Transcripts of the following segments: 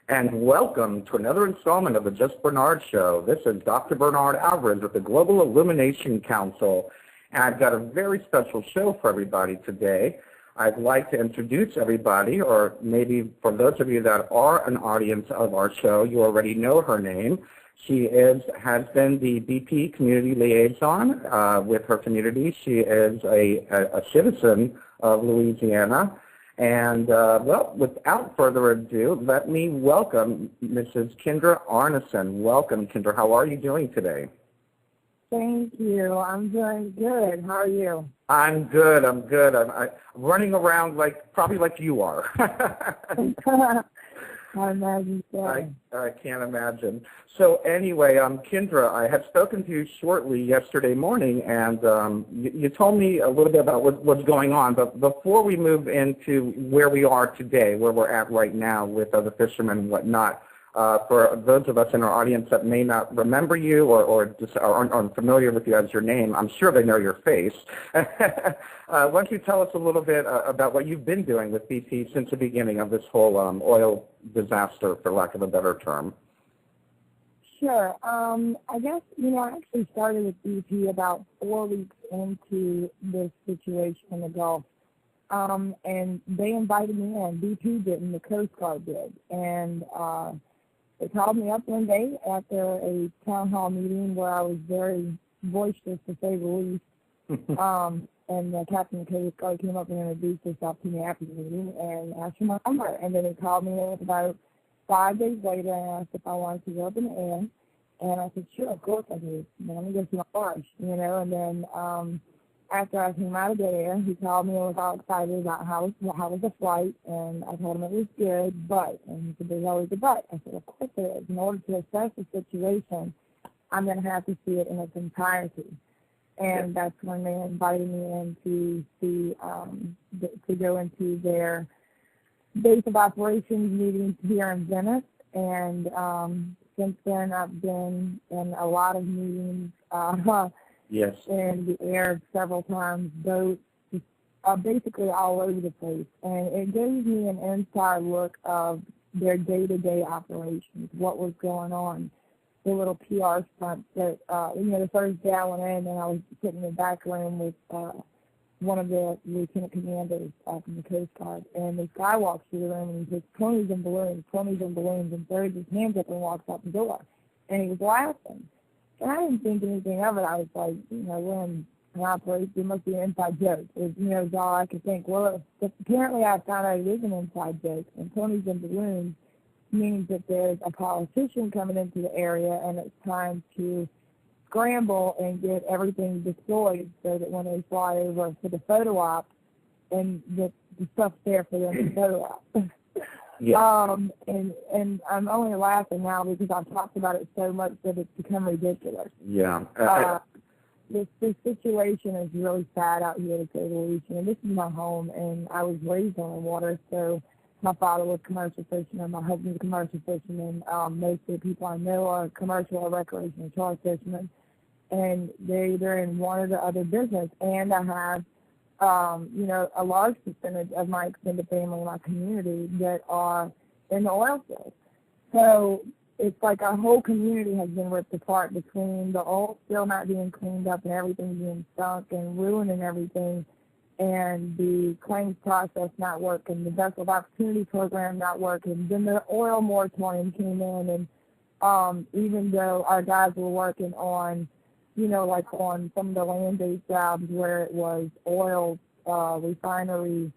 and welcome to another installment of the Justbernard Show. This is Dr. Bernard Alvarez with the Global Illumination Council, and I've got a very special show for everybody today. I'd like to introduce everybody, or maybe for those of you that are an audience of our show, you already know her name. She has been the BP community liaison with her community. She is a citizen of Louisiana. And, well, without further ado, let me welcome Mrs. Kindra Arnesen. Welcome, Kindra. How are you doing today? Thank you. I'm doing good. How are you? I'm good. I'm running around probably like you are. I imagine so. I can't imagine. So anyway, Kindra, I had spoken to you shortly yesterday morning, and you told me a little bit about what's going on. But before we move into where we are today, where we're at right now with other fishermen and whatnot, for those of us in our audience that may not remember you or just aren't familiar with you as your name, I'm sure they know your face. Why don't you tell us a little bit about what you've been doing with BP since the beginning of this whole oil disaster, for lack of a better term? Sure. I guess, I actually started with BP about 4 weeks into this situation in the Gulf. And they invited me in. BP didn't, the Coast Guard did. And they called me up one day after a town hall meeting where I was very boisterous, to say the least. And the captain of the Coast Guard came up and introduced himself to me after the meeting and asked for my number. And then he called me in about 5 days later and asked if I wanted to go up in the air. And I said, sure, of course I do. Let me go see my barge, And then after I came out of the air, he called me and was all excited about how was the flight. And I told him it was good, but. And he said, there's always a but. I said, of course there is. In order to assess the situation, I'm going to have to see it in its entirety. And that's when they invited me in to see, to go into their base of operations meetings here in Venice. And since then, I've been in a lot of meetings Yes. in the air several times, boats, basically all over the place. And it gave me an inside look of their day-to-day operations, what was going on. The little PR stunts that, the first day I went in and I was sitting in the back room with one of the lieutenant commanders from the Coast Guard. And this guy walks through the room and he says, ponies and balloons, and throws his hands up and walks out the door. And he was laughing. And I didn't think anything of it. I was like, we're in an operation, it must be an inside joke. It was all I could think. Well, apparently I found out it is an inside joke. And ponies and balloons means that there's a politician coming into the area and it's time to scramble and get everything deployed so that when they fly over for the photo op, and the stuff's there for them to photo op. Yeah. And I'm only laughing now because I've talked about it so much that it's become ridiculous. Yeah. This situation is really sad out here, to say the least. And this is my home, and I was raised on the water, so my father was commercial fisherman, my husband's a commercial fisherman. Most of the people I know are commercial or recreational charter fishermen, and they're in one or the other business. And I have, a large percentage of my extended family in my community that are in the oil field. So it's like our whole community has been ripped apart between the oil spill not being cleaned up and everything being sunk and ruining everything, and the claims process not working, the vessel of opportunity program not working. Then the oil moratorium came in, and even though our guys were working on, on some of the land-based jobs where it was oil refinery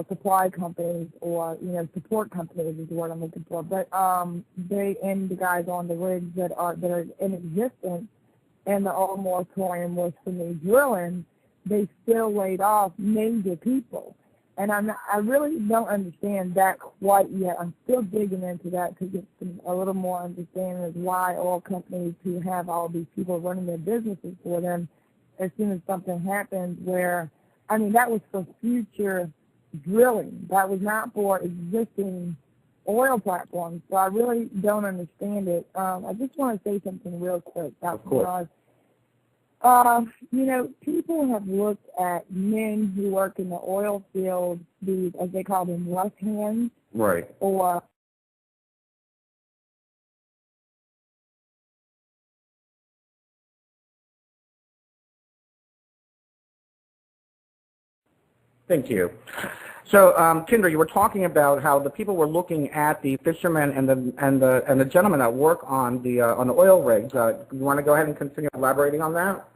supply companies or, support companies is the word I'm looking for. But they and the guys on the rigs that are in existence, and the oil moratorium was for new drilling, they still laid off major people. And I really don't understand that quite yet. I'm still digging into that to get a little more understanding of why oil companies who have all these people running their businesses for them, as soon as something happens that was for future drilling. That was not for existing oil platforms. So I really don't understand it. I just want to say something real quick. Of course. People have looked at men who work in the oil field, these, as they call them, left hands. Right. Or Thank you. So, Kindra, you were talking about how the people were looking at the fishermen and the gentlemen that work on the oil rigs. You want to go ahead and continue elaborating on that?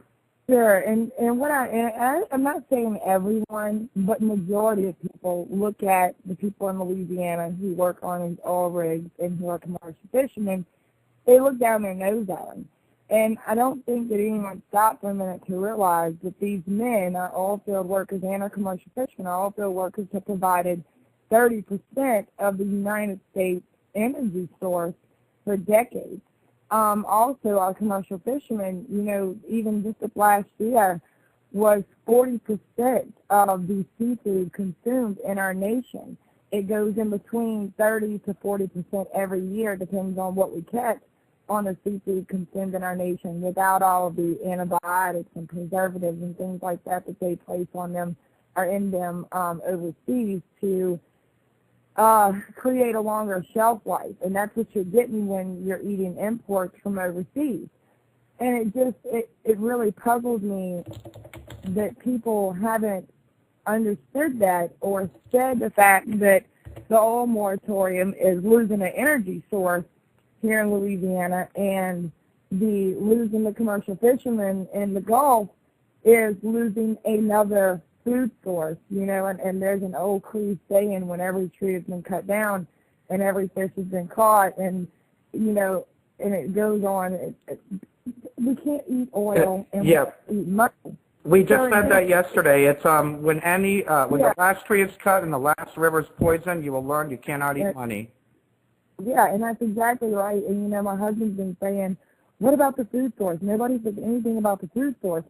Sure, and I'm not saying everyone, but majority of people look at the people in Louisiana who work on these oil rigs and who are commercial fishermen. They look down their nose at them. And I don't think that anyone stopped for a minute to realize that these men are oil field workers and are commercial fishermen. Our oil field workers have provided 30% of the United States energy source for decades. Also, our commercial fishermen, even just the last year, was 40% of the seafood consumed in our nation. It goes in between 30 to 40% every year, depends on what we catch, on the seafood consumed in our nation, without all of the antibiotics and preservatives and things like that they place on them or in them overseas to create a longer shelf life. And that's what you're getting when you're eating imports from overseas. And it really puzzles me that people haven't understood that or said the fact that the oil moratorium is losing an energy source here in Louisiana, and losing the commercial fishermen in the Gulf is losing another food source, and there's an old Cree saying, when every tree has been cut down and every fish has been caught, and it goes on. We can't eat oil and we can't eat money. We just said that yesterday. It's when the last tree is cut and the last river is poisoned, you will learn you cannot eat money. Yeah, and that's exactly right. And, my husband's been saying, what about the food source? Nobody says anything about the food source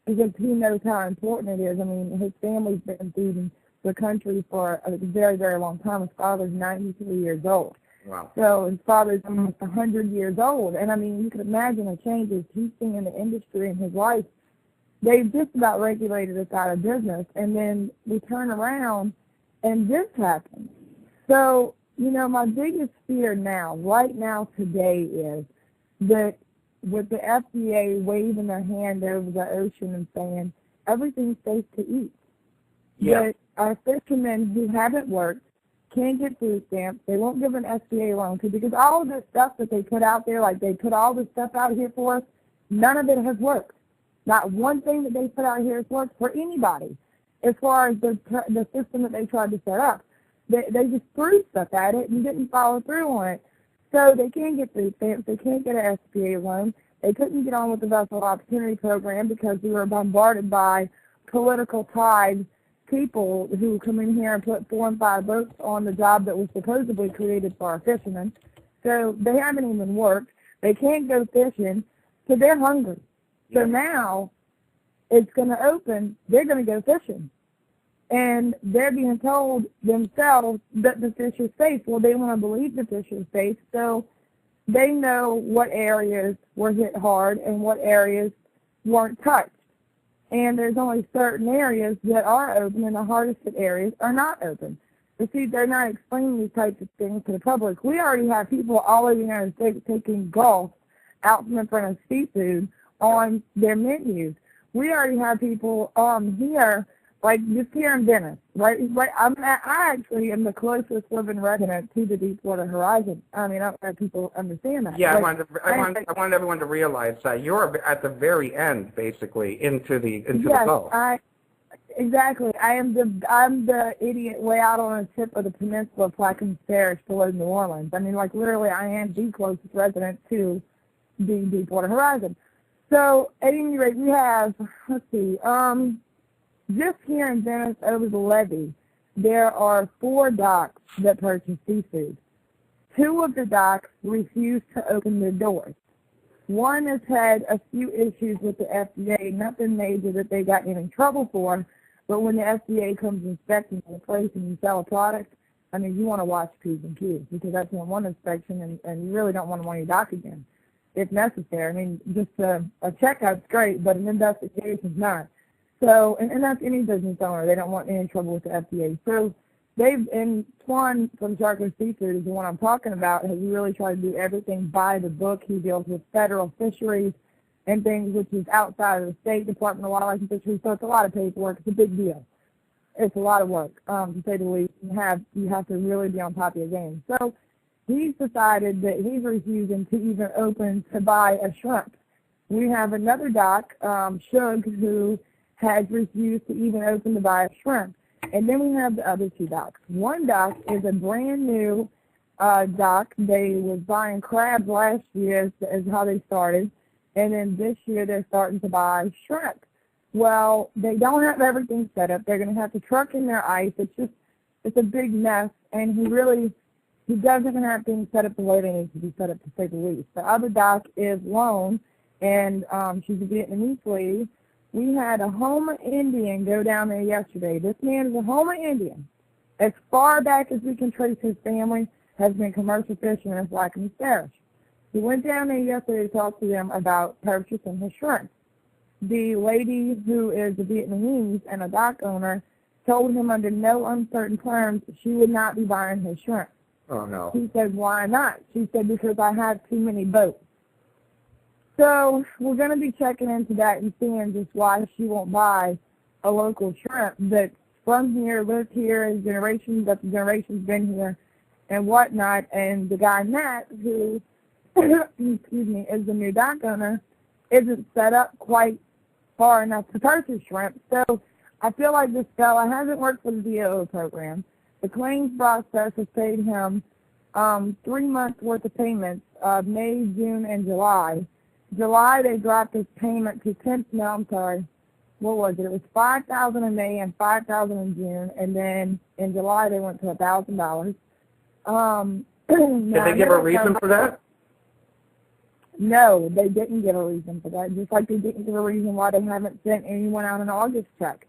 because he knows how important it is. I mean, his family's been feeding the country for a very, very long time. His father's 93 years old. Wow. So his father's almost 100 years old. And, I mean, you can imagine the changes he's seen in the industry in his life. They've just about regulated us out of business. And then we turn around and this happens. So, my biggest fear right now today, is that with the FDA waving their hand over the ocean and saying everything's safe to eat, that our fishermen who haven't worked can't get food stamps. They won't give an SBA loan because all of this stuff that they put out there, like they put all this stuff out here for us, none of it has worked. Not one thing that they put out here has worked for anybody as far as the system that they tried to set up. They just threw stuff at it and didn't follow through on it. So they can't get food stamps. They can't get an SBA loan. They couldn't get on with the Vessel Opportunity Program because we were bombarded by political tied people who come in here and put 4 and 5 boats on the job that was supposedly created for our fishermen. So they haven't even worked. They can't go fishing, so they're hungry. So now it's going to open. They're going to go fishing. And they're being told themselves that the fish is safe. Well, they want to believe the fish is safe, so they know what areas were hit hard and what areas weren't touched. And there's only certain areas that are open, and the hardest hit areas are not open. But see, they're not explaining these types of things to the public. We already have people all over the United States taking golf out from in front of seafood on their menus. We already have people here, like just here in Venice, right? I actually am the closest living resident to the Deepwater Horizon. I mean, I don't know if people understand that. Yeah, I wanted everyone to realize that you're at the very end, basically, into the Gulf. Exactly. I'm the idiot way out on the tip of the peninsula of Plaquemines Parish below New Orleans. I mean, like literally, I am the closest resident to the Deepwater Horizon. So at any rate, we have, just here in Venice over the levee, there are 4 docks that purchase seafood. 2 of the docks refuse to open their doors. One has had a few issues with the FDA, nothing major that they got in trouble for, but when the FDA comes inspecting the place and you sell a product, I mean, you want to watch P's and Q's because that's one inspection and you really don't want them on your dock again if necessary. I mean, just a checkout's great, but an investigation's not. So, and that's any business owner. They don't want any trouble with the FDA. So and Swan from Sharker Seafood is the one I'm talking about, has really tried to do everything by the book. He deals with federal fisheries and things which is outside of the State Department of Wildlife and Fisheries, so it's a lot of paperwork. It's a big deal. It's a lot of work, to say the least. You have to really be on top of your game. So he's decided that he's refusing to even open to buy a shrimp. We have another doc, Shug, who has refused to even open to buy a shrimp. And then we have the other two docs. One doc is a brand new doc. They was buying crabs last year is how they started. And then this year they're starting to buy shrimp. Well, they don't have everything set up. They're going to have to truck in their ice. It's a big mess. And he doesn't have things set up the way they need to be set up, to say the least. The other doc is Lone, and she's a Vietnamese lady. We had a Houma Indian go down there yesterday. This man is a Houma Indian. As far back as we can trace his family, has been commercial fishing and black and Spanish. We went down there yesterday to talk to them about purchasing his shrimp. The lady who is a Vietnamese and a dock owner told him under no uncertain terms she would not be buying his shrimp. Oh, no. He said, why not? She said, because I have too many boats. So we're going to be checking into that and seeing just why she won't buy a local shrimp that's from here, lived here, and generations after generations been here and whatnot. And the guy, Matt, who, excuse me, is the new dock owner, isn't set up quite far enough to purchase shrimp. So I feel like this fella hasn't worked for the DOO program. The claims process has paid him 3 months worth of payments, May, June, and July. July, they dropped his payment to what was it? It was $5,000 in May and $5,000 in June, and then in July they went to $1,000. Did they give a reason for that? No, they didn't give a reason for that, just like they didn't give a reason why they haven't sent anyone out an August check.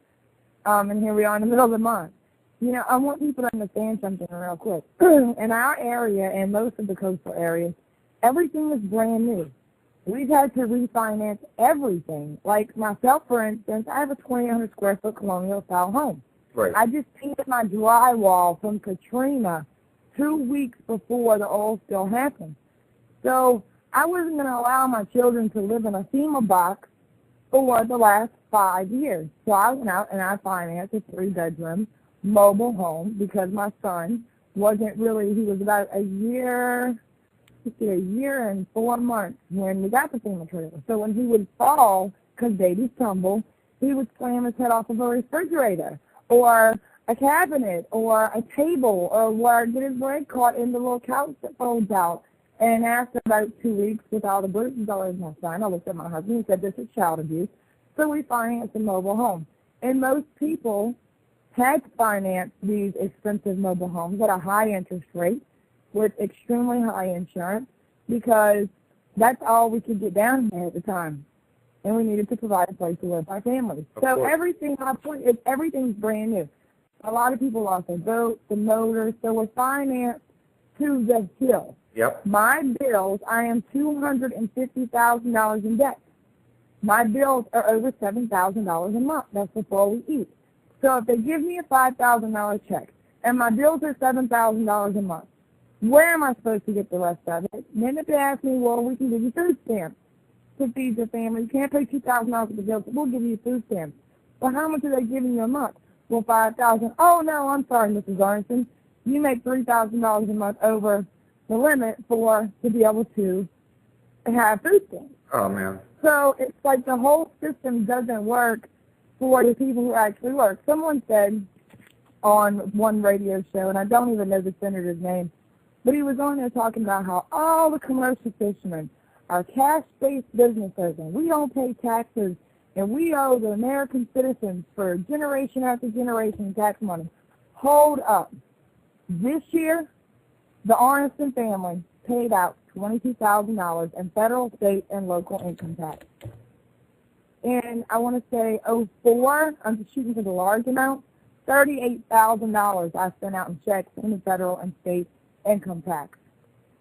And here we are in the middle of the month. You know, I want people to understand something real quick. In our area and most of the coastal areas, everything is brand new. We've had to refinance everything. Like myself, for instance, I have a 2,800 square foot colonial style home. Right. I just painted my drywall from Katrina 2 weeks before the oil spill happened. So I wasn't going to allow my children to live in a FEMA box for the last 5 years. So I went out and I financed a 3-bedroom mobile home because my son wasn't really, he was about a year and 4 months when we got the FEMA trailer. So when he would fall, because babies tumble, he would slam his head off of a refrigerator or a cabinet or a table or get his leg caught in the little couch that folds out. And after about 2 weeks with all the bruises all over my son, I looked at my husband and said, this is child abuse. So we financed a mobile home. And most people had to finance these expensive mobile homes at a high interest rate with extremely high insurance because that's all we could get down there at the time. And we needed to provide a place to live our families. So everything, my point is everything's brand new. A lot of people lost their boats, the motors, so we're financed to the hill. Yep. My bills, I am $250,000 in debt. My bills are over $7,000 a month. That's before we eat. So if they give me a $5,000 check and my bills are $7,000 a month, where am I supposed to get the rest of it? And then if they ask me, well, we can give you food stamps to feed your family. You can't pay $2,000 for the bills, but we'll give you food stamps. Well, how much are they giving you a month? Well, $5,000. Oh, no, I'm sorry, Mrs. Arnesen. You make $3,000 a month over the limit to be able to have food stamps. Oh, man. So it's like the whole system doesn't work for the people who actually work. Someone said on one radio show, and I don't even know the senator's name, but he was on there talking about how all the commercial fishermen are cash-based businesses, and we don't pay taxes, and we owe the American citizens for generation after generation tax money. Hold up. This year, the Arnesen family paid out $22,000 in federal, state, and local income tax. And I want to say 04, I'm just shooting for the large amount, $38,000 I spent out in checks in the federal and state income tax.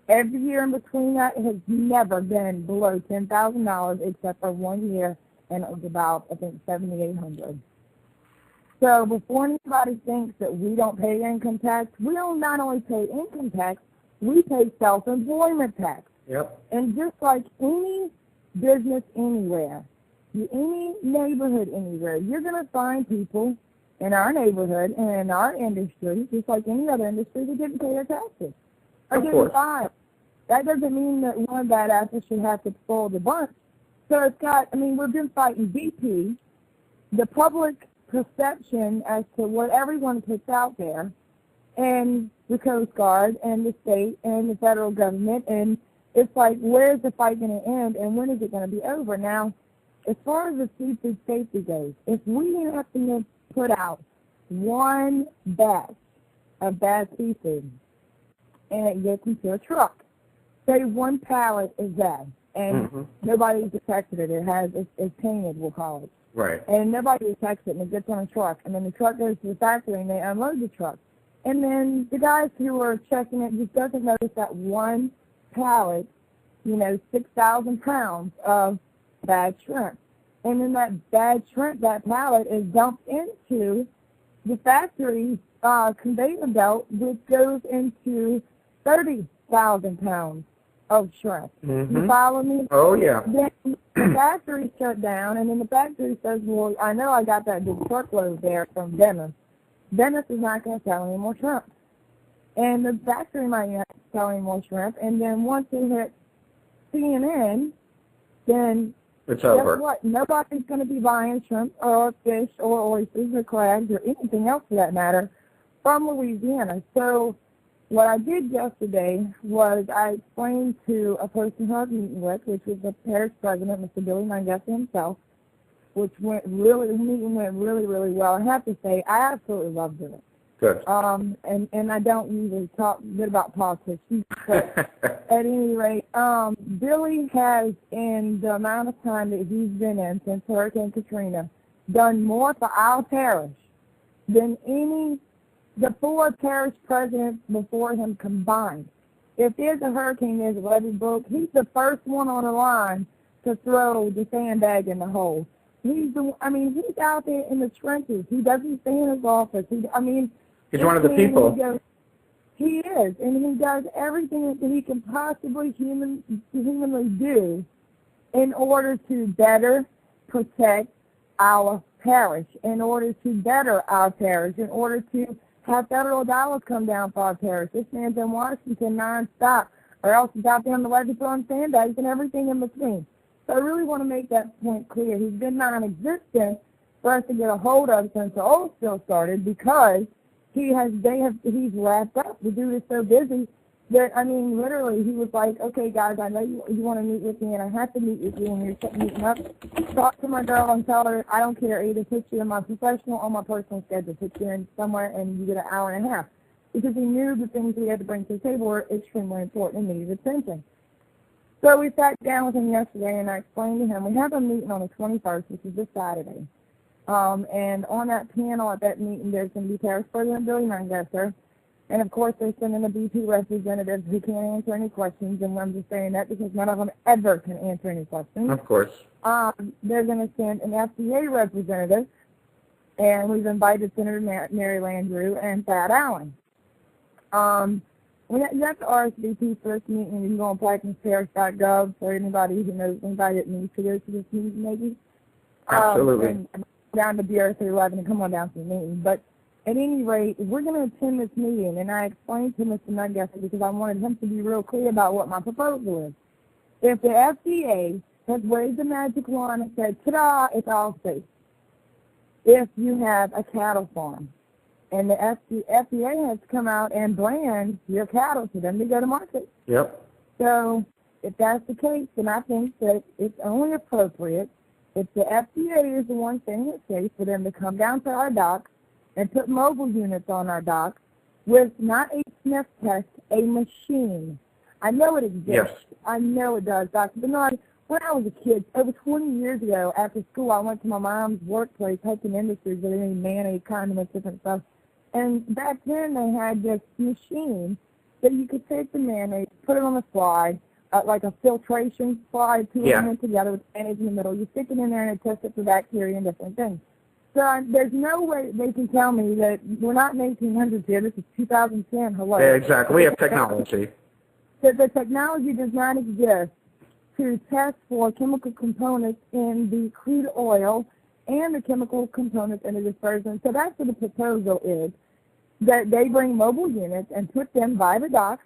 Every year in between that, it has never been below $10,000 except for 1 year, and it was about, I think, $7,800. So before anybody thinks that we don't pay income tax, we don't not only pay income tax, we pay self-employment tax. Yep. And just like any business anywhere, any neighborhood anywhere, you're going to find people in our neighborhood and in our industry, just like any other industry, that didn't pay their taxes or didn't file. That doesn't mean that one bad apple should have to spoil the bunch. So it's got, I mean, we've been fighting BP, the public perception as to what everyone puts out there, and the Coast Guard and the state and the federal government, and it's like, where's the fight going to end and when is it going to be over? Now, as far as the seafood safety goes, if we have to put out one batch of bad seafood and it gets into a truck, say one pallet is bad, and nobody detected it. It's tainted, we'll call it. Right. And nobody detects it, and it gets on a truck. And then the truck goes to the factory, and they unload the truck. And then the guys who are checking it just doesn't notice that one pallet, 6,000 pounds of bad shrimp. And then that bad shrimp, that pallet, is dumped into the factory conveyor belt, which goes into 30,000 pounds of shrimp. You follow me? Oh, yeah. Then the factory shut down, and then the factory says, well, I know I got that big truckload there from Venice. Venice is not going to sell any more shrimp. And the factory might not sell any more shrimp, and then once it hits CNN, then it's over. Guess what? Nobody's going to be buying shrimp or fish or oysters or crabs or anything else for that matter from Louisiana. So what I did yesterday was I explained to a person who I was meeting with, which was the parish president, Mr. Billy Mangessi himself, the meeting went really, really well. I have to say, I absolutely loved it. Good. And I don't usually talk good about politics, but at any rate, Billy has, in the amount of time that he's been in since Hurricane Katrina, done more for our parish than the 4 parish presidents before him combined. If there's a hurricane, there's a levee broke, he's the first one on the line to throw the sandbag in the hole. He's out there in the trenches. He doesn't stay in his office. He's one of the people. He is, and he does everything that he can possibly humanly do in order to better protect our parish, in order to better our parish, in order to have federal dollars come down for our parish. This man's in Washington nonstop, or else he's out there on the levee throwing sandbags and everything in between. So I really want to make that point clear. He's been non-existent for us to get a hold of since the old spill started, because he's wrapped up. The dude is so busy that, literally, he was like, okay, guys, I know you want to meet with me, and I have to meet with you, and you're meeting up. Talk to my girl and tell her I don't care. Either put you in my professional or my personal schedule. Put you in somewhere, and you get an hour and a half. Because he knew the things he had to bring to the table were extremely important and needed attention. So we sat down with him yesterday, and I explained to him, we have a meeting on the 21st, which is this Saturday. And on that panel at that meeting, there's going to be Parish President Billy Mangessi, and of course they're sending the BP representatives who can't answer any questions, and I'm just saying that because none of them ever can answer any questions. Of course. They're going to send an FDA representative, and we've invited Senator Mary Landrieu and Thad Allen. You have to RSVP for this meeting. You can go on PlaquemosParish.gov for anybody who knows anybody that needs to go to this meeting, maybe. Absolutely. And down to Bureau 311 and come on down to the meeting. But at any rate, we're going to attend this meeting, and I explained to Mr. Mangessi because I wanted him to be real clear about what my proposal is. If the FDA has waved the magic wand and said, ta-da, it's all safe. If you have a cattle farm, and the FDA has to come out and brand your cattle for them to go to market. Yep. So if that's the case, then I think that it's only appropriate if the FDA is the one saying it's safe for them to come down to our docks and put mobile units on our docks with not a sniff test, a machine. I know it exists. Yes. I know it does, Dr. Bernard. When I was a kid, over 20 years ago, after school, I went to my mom's workplace, Hudson Industries, where they made mayonnaise, condiments, different stuff. And back then, they had this machine that you could take the mayonnaise, put it on a slide, like a filtration slide, two of them together with mayonnaise in the middle. You stick it in there and it tests it for bacteria and different things. So there's no way they can tell me that we're not in 1800s here. This is 2010. Hello. Yeah, exactly. We have technology. The technology does not exist to test for chemical components in the crude oil and the chemical components in the dispersant. So that's what the proposal is, that they bring mobile units and put them by the docks,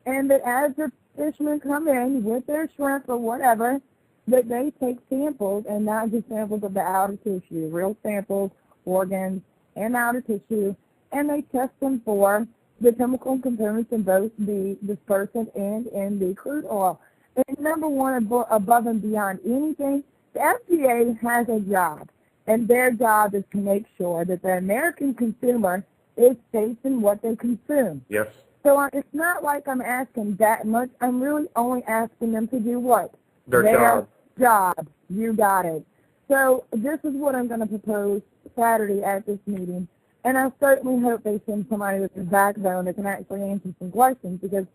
and that as the fishermen come in with their shrimp or whatever, that they take samples, and not just samples of the outer tissue, real samples, organs, and outer tissue, and they test them for the chemical components in both the dispersant and in the crude oil. And number one, above and beyond anything, the FDA has a job, and their job is to make sure that the American consumer is safe in what they consume. Yes. So it's not like I'm asking that much. I'm really only asking them to do what? Their job. You got it. So this is what I'm going to propose Saturday at this meeting, and I certainly hope they send somebody with a backbone that can actually answer some questions, because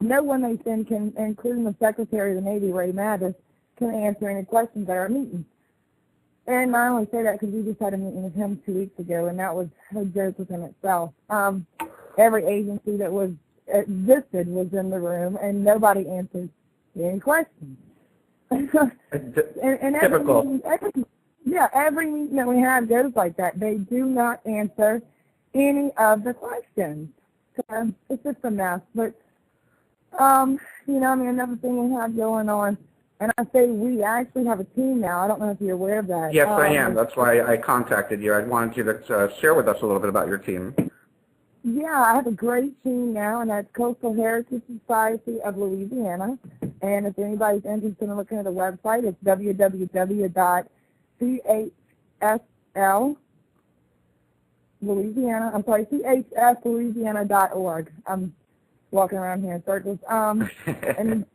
no one they send can, including the Secretary of the Navy, Ray Mattis, can answer any questions at our meeting. And I only say that because we just had a meeting with him 2 weeks ago, and that was a joke within itself. Every agency that was existed was in the room, and nobody answered any questions. and Typical. Every meeting that we have goes like that. They do not answer any of the questions. So it's just a mess. But, another thing we have going on, and I say we actually have a team now. I don't know if you're aware of that. Yes, I am. That's why I contacted you. I wanted you to share with us a little bit about your team. Yeah, I have a great team now, and that's Coastal Heritage Society of Louisiana. And if anybody's interested in looking at the website, it's chslouisiana.org. I'm walking around here in circles. And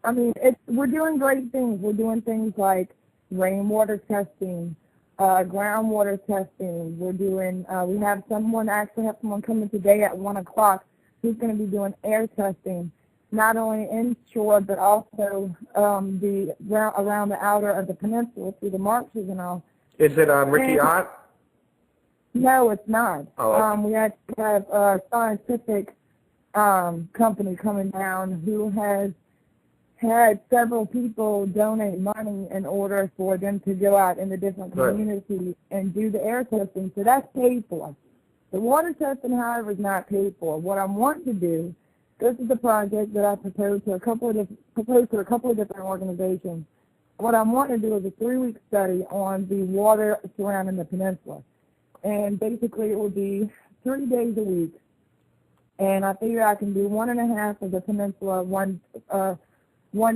we're doing great things. We're doing things like rainwater testing, groundwater testing. We're doing, we have someone coming today at 1 o'clock who's going to be doing air testing, not only inshore but also around the outer of the peninsula through the marshes and all. Is it Ricky Ott? No, it's not. Oh, okay. We actually have a scientific company coming down who has had several people donate money in order for them to go out in the different communities and do the air testing. So that's paid for. The water testing, however, is not paid for. What I want to do, this is a project that I proposed to a couple of different organizations. What I want to do is a 3-week study on the water surrounding the peninsula. And basically it will be 3 days a week. And I figure I can do 1.5 of the peninsula one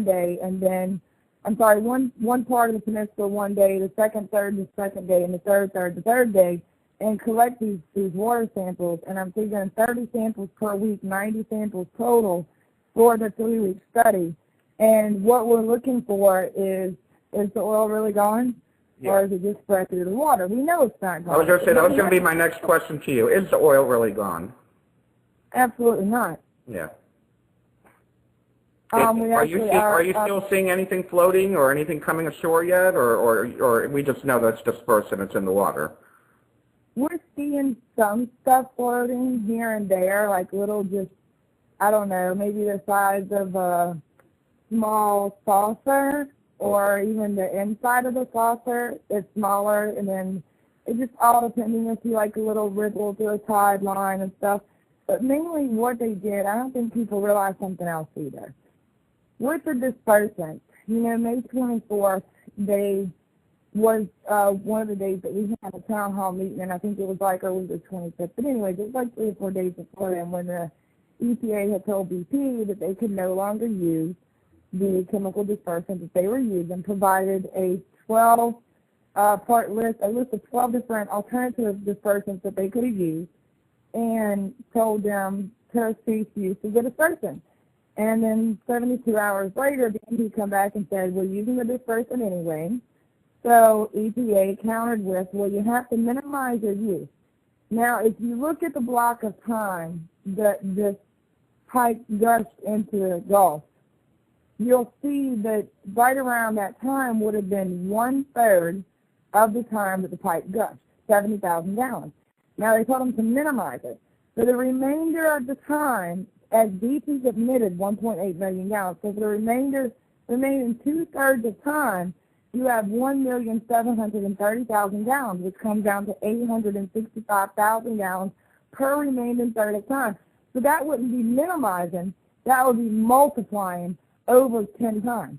day, and then, one part of the peninsula one day, the second third the second day, and the third the third day, and collect these water samples. And I'm figuring 30 samples per week, 90 samples total for the 3-week study. And what we're looking for is the oil really gone? Yeah. Or is it just spread through the water? We know it's not gone. I was going to say, that was going to be my next question to you. Is the oil really gone? Absolutely not. Yeah. Are you still seeing anything floating or anything coming ashore yet, or we just know that's dispersed and it's in the water? We're seeing some stuff floating here and there, like little maybe the size of a small saucer, or even the inside of the saucer is smaller, and then it just all depending if you like a little ripple through a tide line and stuff. But mainly what they did, I don't think people realize something else either. With the dispersant, May 24th, was one of the days that we had a town hall meeting, and I think it was like early the 25th. But anyway, it was like 3 or 4 days before then when the EPA had told BP that they could no longer use the chemical dispersant that they were using, provided a 12-part list, a list of 12 different alternative dispersants that they could have used, and told them to cease use of the dispersant. And then 72 hours later, the EPA come back and said, we're using the dispersant anyway. So EPA countered with, well, you have to minimize your use. Now, if you look at the block of time that this pipe gushed into the Gulf, you'll see that right around that time would have been 1/3 of the time that the pipe gushed, 70,000 gallons. Now, they told them to minimize it. For the remainder of the time, as BP admitted 1.8 million gallons, so for the remaining 2/3 of time, you have 1,730,000 gallons, which comes down to 865,000 gallons per remaining third of time. So that wouldn't be minimizing, that would be multiplying over 10 times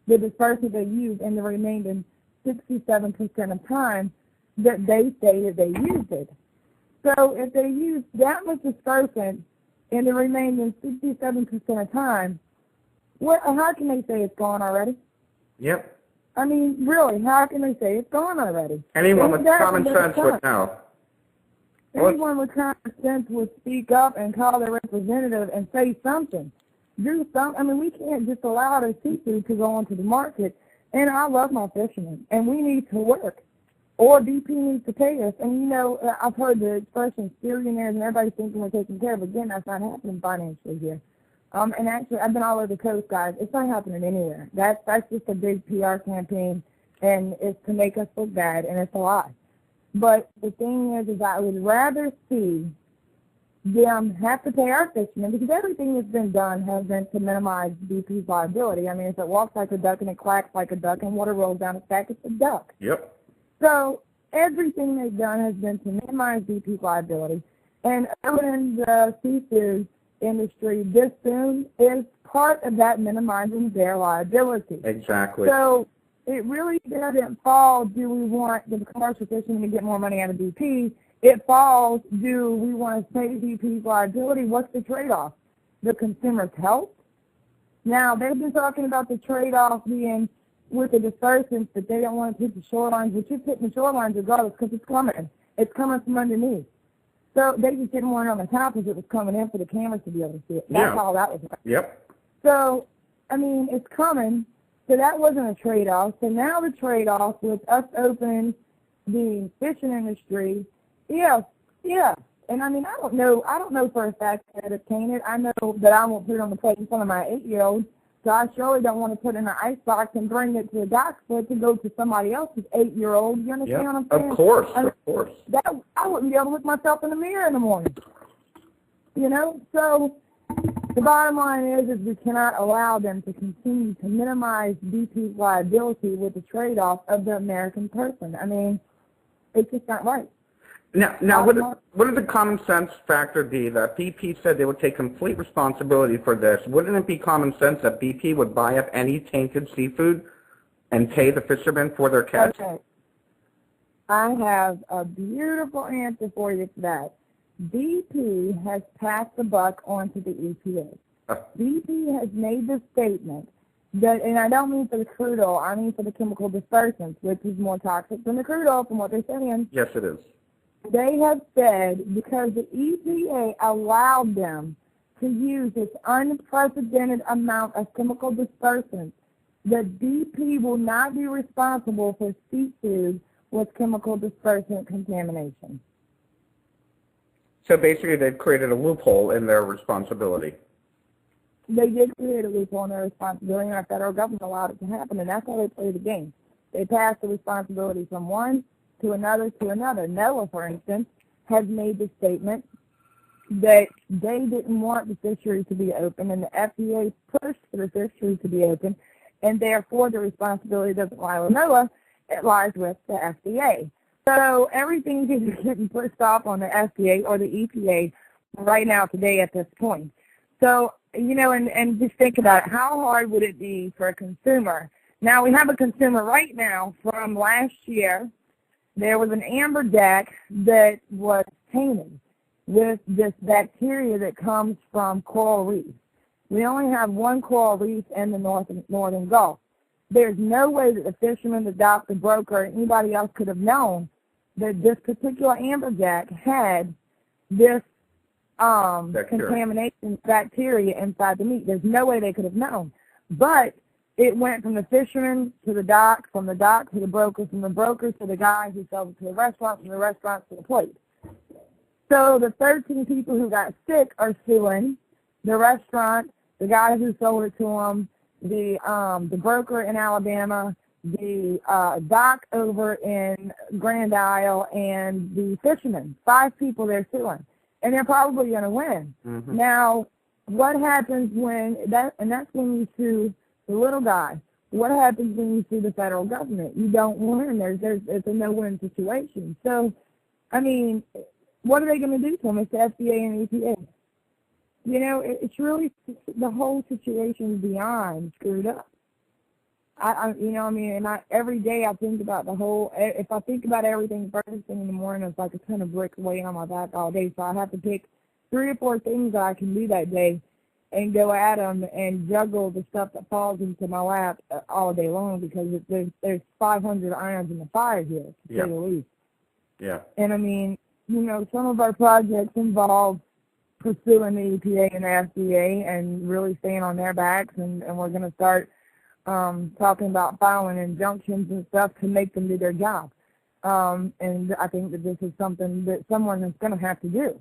the dispersant they use in the remaining 67% of time that they stated they used it. So if they use that much dispersant in the remaining 67% of time, how can they say it's gone already? Yep. I mean, really, how can they say it's gone already? Anyone with common sense would know. Anyone with common sense would speak up and call their representative and say something. Do something. I mean, we can't just allow the seafood to go onto the market. And I love my fishermen, and we need to work. Or BP needs to pay us. And, you know, I've heard the expression billionaires and everybody's thinking we're taking care of. Again, that's not happening financially here. And actually, I've been all over the coast, guys. It's not happening anywhere. That's just a big PR campaign, and it's to make us look bad, and it's a lie. But the thing is I would rather see them have to pay our fishermen, because everything that's been done has been to minimize BP's liability. I mean, if it walks like a duck and it quacks like a duck and water rolls down its back, it's a duck. Yep. So everything they've done has been to minimize BP's liability. And in the seafood industry, this soon is part of that minimizing their liability. Exactly. So it really doesn't fall, do we want the commercial fishermen to get more money out of BP? It falls, do we want to pay BP's liability? What's the trade-off? The consumer's health? Now, they've been talking about the trade-off being with the dispersants that they don't want to hit the shorelines, which is hitting the shorelines regardless because it's coming. It's coming from underneath. So they just didn't want it on the top because it was coming in for the cameras to be able to see it. That's all that was about. Yep. So, I mean, it's coming. So that wasn't a trade-off. So now the trade-off with us opening the fishing industry, yeah. And I mean, I don't know for a fact that it's tainted. I know that I won't put it on the plate in front of my 8-year-old. So I surely don't want to put it in an icebox and bring it to the dock for it to go to somebody else's 8-year-old. You understand what I'm saying? Of course. I wouldn't be able to look myself in the mirror in the morning. You know? So the bottom line is we cannot allow them to continue to minimize BP's liability with the trade-off of the American person. I mean, it's just not right. Now, would the common sense factor be that BP said they would take complete responsibility for this? Wouldn't it be common sense that BP would buy up any tainted seafood and pay the fishermen for their catch? Okay. I have a beautiful answer for you to that. BP has passed the buck on to the EPA. BP has made the statement that, and I don't mean for the crude oil, I mean for the chemical dispersants, which is more toxic than the crude oil from what they're saying. Yes, it is. They have said because the EPA allowed them to use this unprecedented amount of chemical dispersants, that BP will not be responsible for seafood with chemical dispersant contamination. So basically they've created a loophole in their responsibility. They did create a loophole in their responsibility, and our federal government allowed it to happen, and that's how they play the game. They pass the responsibility from one to another to another. NOAA, for instance, has made the statement that they didn't want the fishery to be open, and the FDA pushed for the fishery to be open, and therefore the responsibility doesn't lie with NOAA, it lies with the FDA. So everything is getting pushed off on the FDA or the EPA right now today at this point. So, you know, and just think about it. How hard would it be for a consumer? Now, we have a consumer right now from last year. There was an amberjack that was tainted with this bacteria that comes from coral reefs. We only have one coral reef in the northern Gulf. There's no way that the fisherman, the dock, the broker, or anybody else could have known that this particular amberjack had this contamination bacteria inside the meat. There's no way they could have known. But it went from the fisherman to the dock, from the dock to the broker, from the broker to the guy who sold it to the restaurant, from the restaurant to the plate. So the 13 people who got sick are suing the restaurant, the guy who sold it to them, the broker in Alabama, the dock over in Grand Isle, and the fisherman. 5 people they're suing, and they're probably going to win. Now, what happens when that? And that's when you sue the little guy. what happens when you sue the federal government? You don't win. It's a no-win situation. So, I mean, what are they going to do to them? It's the FDA and EPA. You know, it's really, the whole situation is beyond screwed up. You know, I mean, and every day I think about if I think about everything first thing in the morning, it's like a ton of bricks weighing on my back all day. So I have to pick 3 or 4 things that I can do that day and go at them and juggle the stuff that falls into my lap all day long, because there's 500 irons in the fire here, to say the least. Yeah. And I mean, you know, some of our projects involve pursuing the EPA and the FDA and really staying on their backs, and we're going to start talking about filing injunctions and stuff to make them do their job. And I think that this is something that someone is going to have to do.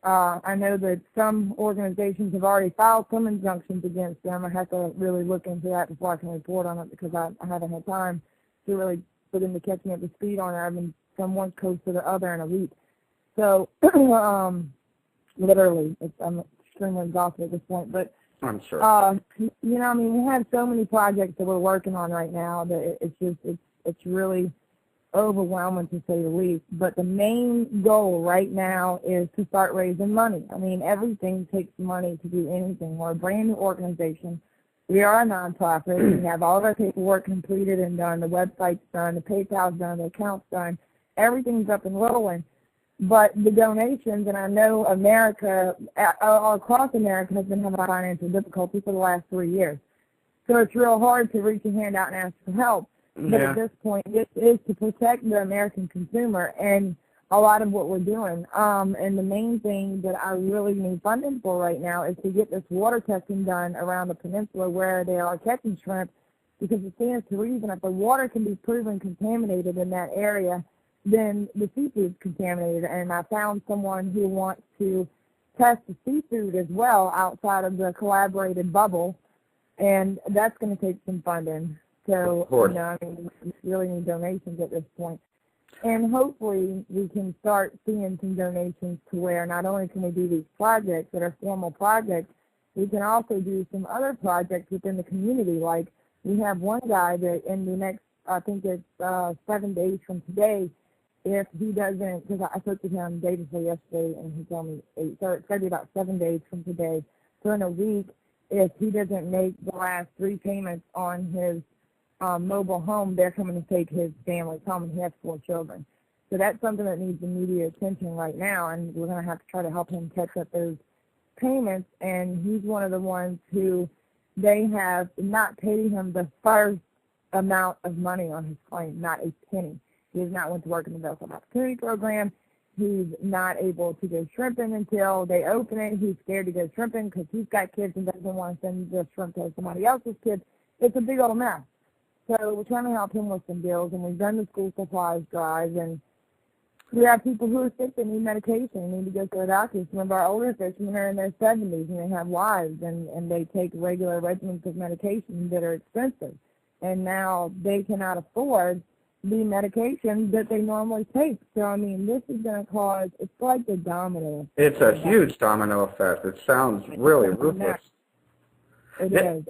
I know that some organizations have already filed some injunctions against them. I have to really look into that before I can report on it, because I haven't had time to really put them to catch me up to speed on it. I've been from one coast to the other in a week. So, literally, I'm extremely exhausted at this point. But I'm sure. You know, I mean, we have so many projects that we're working on right now that it's really overwhelming, to say the least. But the main goal right now is to start raising money. I mean, everything takes money to do anything. We're a brand new organization. We are a nonprofit. We have all of our paperwork completed and done. The website's done. The PayPal's done. The account's done. Everything's up and rolling. But the donations, and I know America, all across America, has been having financial difficulty for the last 3 years. So it's real hard to reach a hand out and ask for help. But at this point, this is to protect the American consumer, and a lot of what we're doing. And the main thing that I really need funding for right now is to get this water testing done around the peninsula where they are catching shrimp, because it stands to reason if the water can be proven contaminated in that area, then the seafood's contaminated. And I found someone who wants to test the seafood as well outside of the collaborated bubble, and that's going to take some funding. So, you know, I mean, we really need donations at this point. And hopefully we can start seeing some donations to where not only can we do these projects that are formal projects, we can also do some other projects within the community. Like, we have one guy that in the next, I think it's 7 days from today, if he doesn't, because I spoke to him day before yesterday, and he told me so it's going to be about 7 days from today. So in a week, if he doesn't make the last 3 payments on his mobile home, they're coming to take his family home, and he has 4 children. So that's something that needs immediate attention right now, and we're going to have to try to help him catch up those payments. And he's one of the ones who they have not paid him the first amount of money on his claim, not a penny. He has not went to work in the Vessel Opportunity Program. He's not able to go shrimping until they open it. He's scared to go shrimping because he's got kids and doesn't want to send the shrimp to somebody else's kids. It's a big old mess. So we're trying to help him with some bills, and we've done the school supplies drive, and we have people who are sick that need medication and need to go to the doctor. Some of our older fishermen are in their 70s, and they have wives, and they take regular regimens of medication that are expensive. And now they cannot afford the medication that they normally take. So, I mean, this is going to cause, it's like the domino. It's a huge domino effect. It sounds really ruthless. It is.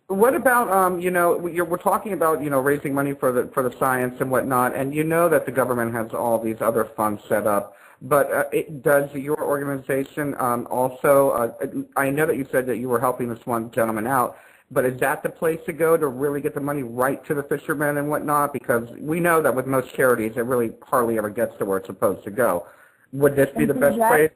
What about, you know, we're talking about, you know, raising money for the science and whatnot, and you know that the government has all these other funds set up, but does your organization also, I know that you said that you were helping this one gentleman out, but is that the place to go to really get the money right to the fishermen and whatnot? Because we know that with most charities, it really hardly ever gets to where it's supposed to go. Would this be the best place?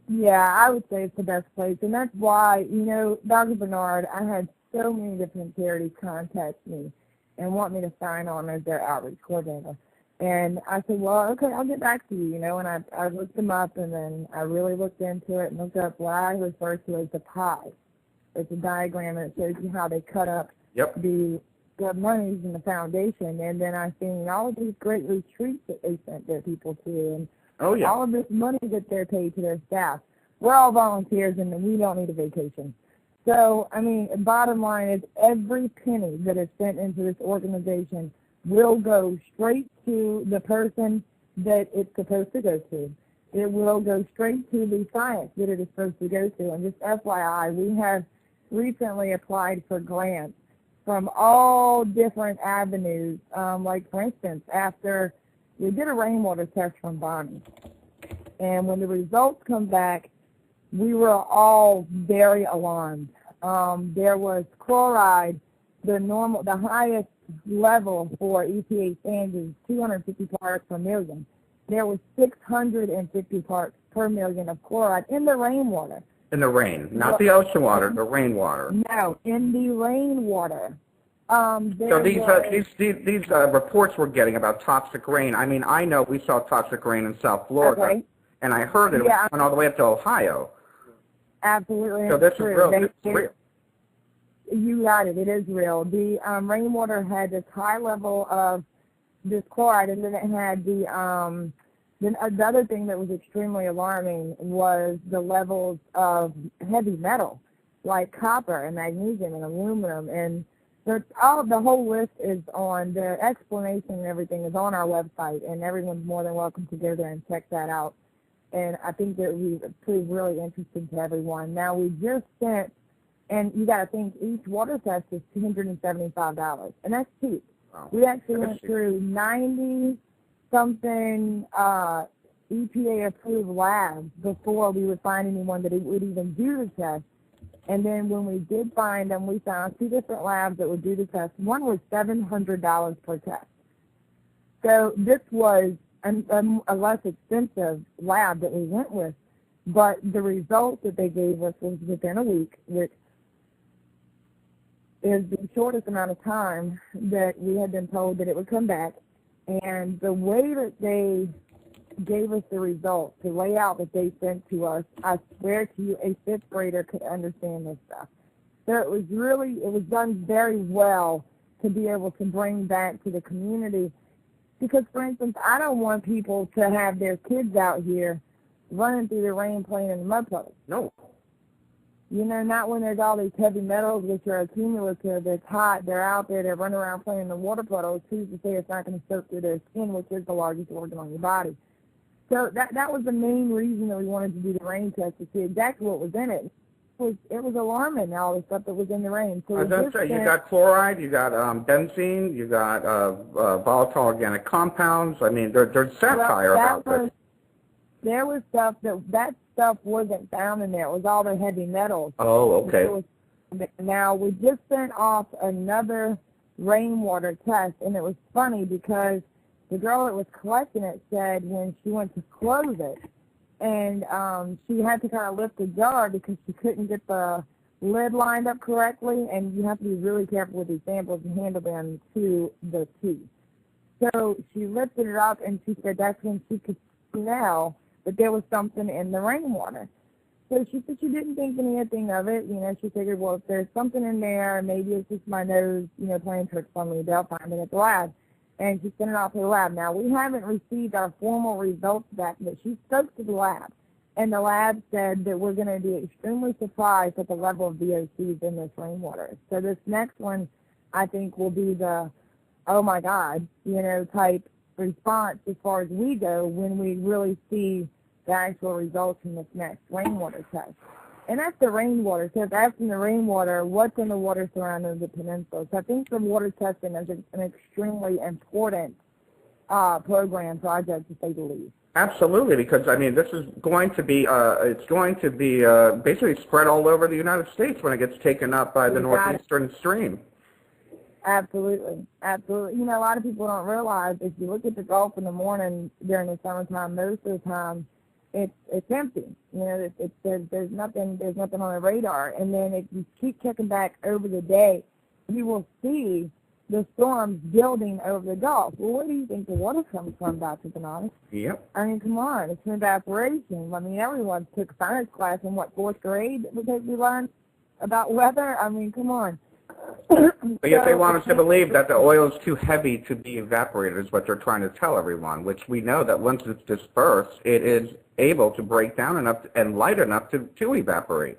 Yeah, I would say it's the best place, and that's why, you know, Dr. Bernard, I had so many different charities contact me and want me to sign on as their outreach coordinator. And I said, well, okay, I'll get back to you, you know, and I looked them up, and then I really looked into it and looked up what I refer to as the pie. It's a diagram, and it shows you how they cut up the monies in the foundation. And then I seen all of these great retreats that they sent their people to, and all of this money that they're paid to their staff. We're all volunteers, and we don't need a vacation. So, I mean, bottom line is every penny that is sent into this organization will go straight to the person that it's supposed to go to. It will go straight to the science that it is supposed to go to. And just FYI, we have recently applied for grants from all different avenues. Like, for instance, after we did a rainwater test from Bonnie, and when the results come back, we were all very alarmed. There was chloride, the highest level for EPA standards, 250 parts per million. There was 650 parts per million of chloride in the rainwater. In the rain, not the ocean water, the rainwater. No, in the rainwater. So these reports we're getting about toxic rain, I mean, I know we saw toxic rain in South Florida, okay. and I heard it went all the way up to Ohio. Absolutely. So this is real. You got it. It is real. The rainwater had this high level of this chloride, and then it had the other thing that was extremely alarming was the levels of heavy metal, like copper and magnesium and aluminum, and the whole list is on, the explanation and everything is on our website, and everyone's more than welcome to go there and check that out. And I think that we prove really interesting to everyone. Now, we just sent, and you got to think, each water test is $275, and that's cheap. Wow. We actually went through 90-something EPA-approved labs before we would find anyone that would even do the test. And then when we did find them, we found 2 different labs that would do the test. One was $700 per test. So this was a less expensive lab that we went with, but the result that they gave us was within a week, which is the shortest amount of time that we had been told that it would come back. And the way that they gave us the results, the layout that they sent to us, I swear to you, a 5th grader could understand this stuff. So it was done very well to be able to bring back to the community. Because, for instance, I don't want people to have their kids out here running through the rain playing in the mud puddles. No. You know, not when there's all these heavy metals which are accumulative, it's hot, they're out there, they're running around playing in the water puddles. Who's to say it's not going to soak through their skin, which is the largest organ on your body. So that was the main reason that we wanted to do the rain test, to see exactly what was in it. It was alarming, all the stuff that was in the rain. So I was going to say, you got chloride, you got benzene, you got volatile organic compounds. I mean, there's satire about this. There was stuff that stuff wasn't found in there. It was all the heavy metals. Oh, okay. Now, we just sent off another rainwater test, and it was funny because the girl that was collecting it said when she went to close it, and she had to kind of lift the jar because she couldn't get the lid lined up correctly, and you have to be really careful with these samples and handle them to the T. So she lifted it up, and she said that's when she could smell that there was something in the rainwater. So she said she didn't think anything of it. You know, she figured, well, if there's something in there, maybe it's just my nose, you know, playing tricks on me. They'll find it at the lab. And she sent it off to the lab. Now, we haven't received our formal results back, but she spoke to the lab. And the lab said that we're going to be extremely surprised at the level of VOCs in this rainwater. So this next one, I think, will be the, oh, my God, you know, type response as far as we go when we really see the actual results from this next rainwater test. And that's the rainwater test. Asking the rainwater, what's in the water surrounding the peninsula. So I think the water testing is an extremely important program, project, to say the least. Absolutely, because, I mean, this is going to be, it's going to be basically spread all over the United States when it gets taken up by the northeastern stream. Absolutely, absolutely. You know, a lot of people don't realize if you look at the Gulf in the morning during the summertime, most of the time it's empty. You know, there's nothing on the radar. And then if you keep checking back over the day, you will see the storms building over the Gulf. Well, where do you think the water comes from, Dr. Knott? Yep. I mean, come on, it's an evaporation. I mean, everyone took science class in, what, 4th grade because we learned about weather? I mean, come on. But yet they want us to believe that the oil is too heavy to be evaporated is what they're trying to tell everyone, which we know that once it's dispersed, it is able to break down enough and light enough to evaporate.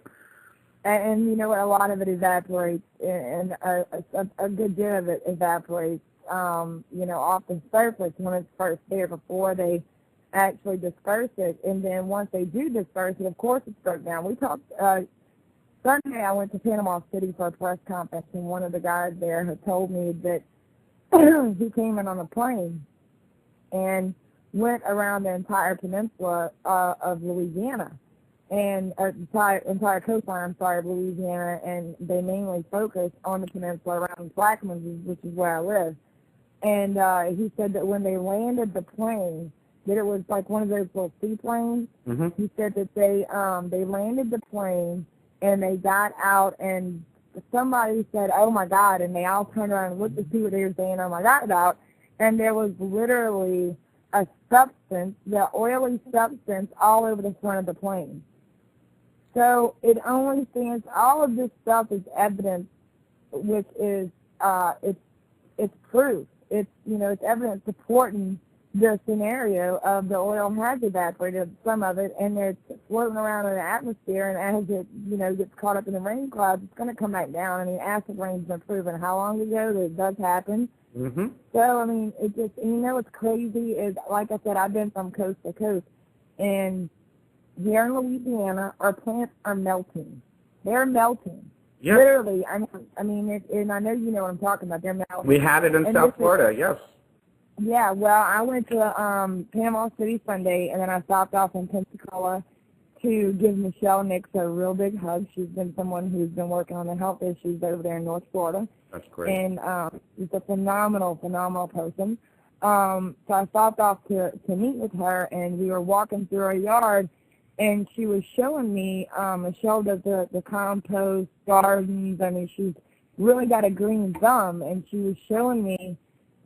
And you know what, a lot of it evaporates, and a good deal of it evaporates, you know, off the surface when it's first there before they actually disperse it. And then once they do disperse it, of course it's broke down. We talked Sunday I went to Panama City for a press conference, and one of the guys there had told me that he came in on a plane and went around the entire peninsula of Louisiana, and entire coastline, of Louisiana, and they mainly focused on the peninsula around Plaquemines, which is where I live. And he said that when they landed the plane, that it was like one of those little seaplanes. Mm-hmm. He said that they landed the plane and they got out, and somebody said, "Oh my God!" and they all turned around and looked to see what they were saying, "Oh my God!" about, and there was literally a substance, the oily substance, all over the front of the plane. So it only stands. All of this stuff is evidence, which is it's proof. It's it's evidence supporting the scenario of the oil has evaporated, some of it, and it's floating around in the atmosphere, and as it gets caught up in the rain clouds, it's going to come back down. I mean, acid rain's been proven how long ago that it does happen. Mm-hmm. So, I mean, it just, what's crazy is, like I said, I've been from coast to coast, and here in Louisiana, our plants are melting. They're melting. Yep. Literally, I mean, and I know you know what I'm talking about. They're melting. We had it in South Florida, yes. Yeah, well, I went to Panama City Sunday, and then I stopped off in Pensacola to give Michelle Nix a real big hug. She's been someone who's been working on the health issues over there in North Florida. That's great. And she's a phenomenal person. So I stopped off to meet with her, and we were walking through our yard, and she was showing me, Michelle does the compost gardens. I mean, she's really got a green thumb, and she was showing me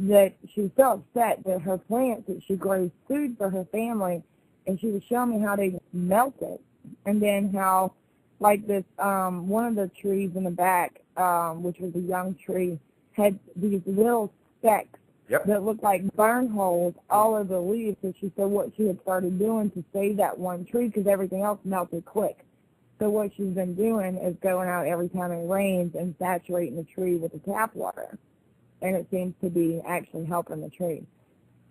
that she was so upset that her plants, that she grows food for her family, and she was showing me how they melted, and then how, like this, one of the trees in the back, which was a young tree, had these little specks that looked like burn holes all over the leaves. So she said what she had started doing to save that one tree, because everything else melted quick. So what she's been doing is going out every time it rains and saturating the tree with the tap water. And it seems to be actually helping the tree.